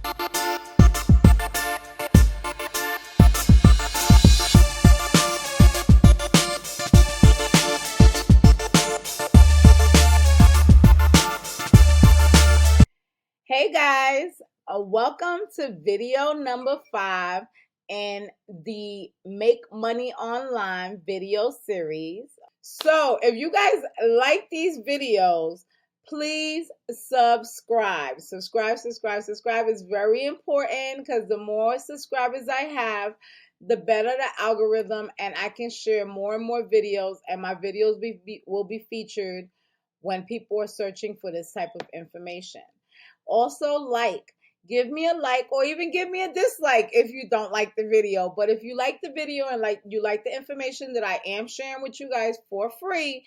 Hey guys, welcome to video number 5 in the Make Money Online video series. So if you guys like these videos, please subscribe. Subscribe is very important because the more subscribers I have, the better the algorithm, and I can share more and more videos, and my videos will be featured when people are searching for this type of information. Also, give me a like, or even give me a dislike if you don't like the video. But if you like the video and you like the information that I am sharing with you guys for free,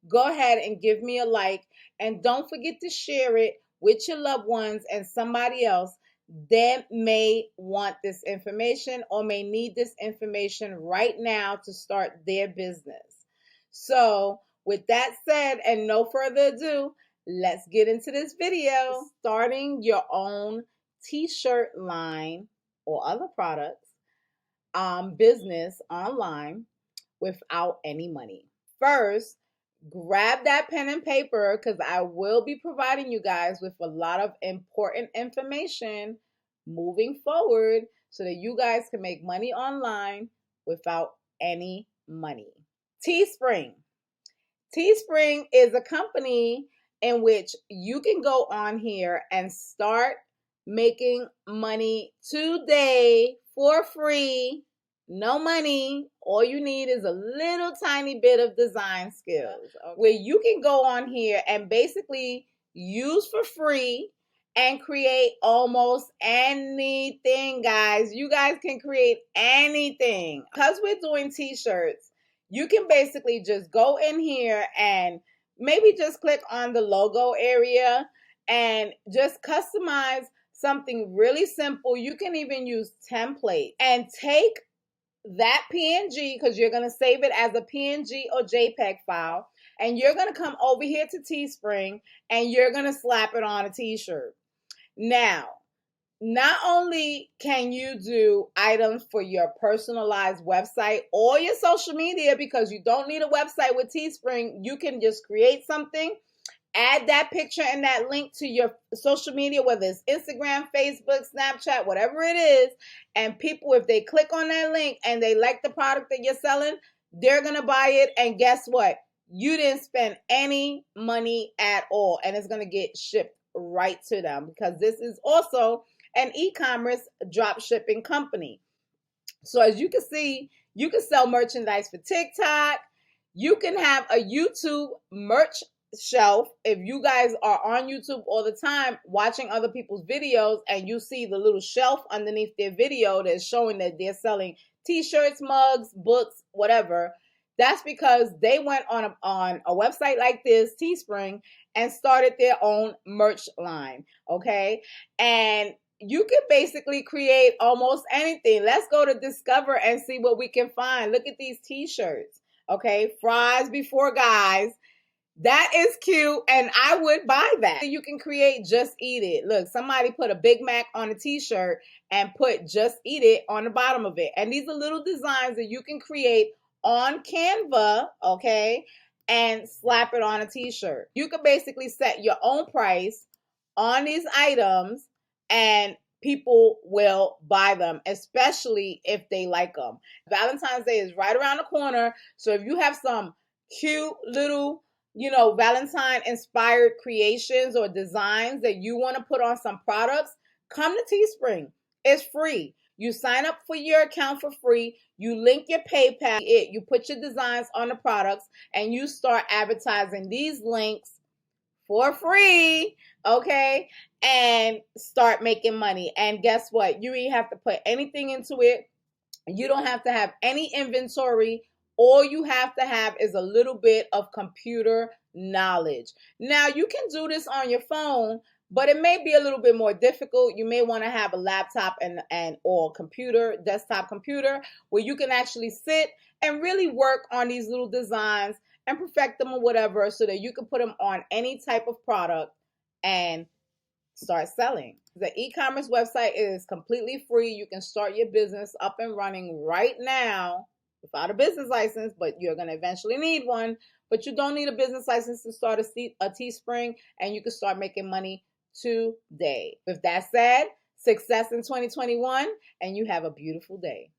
go ahead and give me a like, and don't forget to share it with your loved ones and somebody else that may want this information or may need this information right now to start their business. So with that said, and no further ado, let's get into this video. Starting your own t-shirt line or other products business online without any money. First, grab that pen and paper because I will be providing you guys with a lot of important information moving forward so that you guys can make money online without any money. TeeSpring. TeeSpring is a company in which you can go on here and start making money today for free. No money. All you need is a little tiny bit of design skills, where you can go on here and basically use for free and create almost anything, guys. You guys can create anything. Because we're doing t-shirts, you can basically just go in here and maybe just click on the logo area and just customize something really simple. You can even use templates and take that PNG, because you're going to save it as a PNG or JPEG file, and you're going to come over here to TeeSpring and you're going to slap it on a t-shirt. Now, not only can you do items for your personalized website or your social media, because you don't need a website with TeeSpring, you can just create something, add that picture and that link to your social media, whether it's Instagram, Facebook, Snapchat, whatever it is, and people, if they click on that link and they like the product that you're selling, they're going to buy it, and guess what? You didn't spend any money at all, and it's going to get shipped right to them, because this is also an e-commerce drop shipping company. So as you can see, you can sell merchandise for TikTok. You can have a YouTube merch shelf. If you guys are on YouTube all the time watching other people's videos and you see the little shelf underneath their video that's showing that they're selling t-shirts, mugs, books, whatever, that's because they went on a website like this, TeeSpring, and started their own merch line, okay? And you can basically create almost anything. Let's go to Discover and see what we can find. Look at these t-shirts, okay? Fries before guys. That is cute, and I would buy that. You can create Just Eat It. Look, somebody put a Big Mac on a t-shirt and put Just Eat It on the bottom of it. And these are little designs that you can create on Canva, okay, and slap it on a t-shirt. You can basically set your own price on these items, and people will buy them, especially if they like them. Valentine's Day is right around the corner, so if you have some cute little, Valentine inspired creations or designs that you want to put on some products, come to TeeSpring. It's free. You sign up for your account for free. You link your PayPal. You put your designs on the products, and you start advertising these links for free, okay? And start making money. And guess what? You ain't have to put anything into it. You don't have to have any inventory. All you have to have is a little bit of computer knowledge. Now, you can do this on your phone, but it may be a little bit more difficult. You may want to have a laptop or computer, desktop computer, where you can actually sit and really work on these little designs and perfect them or whatever, so that you can put them on any type of product and start selling. The e-commerce website is completely free. You can start your business up and running right now without a business license, but you're going to eventually need one. But you don't need a business license to start a TeeSpring, and you can start making money today. With that said, success in 2021, and you have a beautiful day.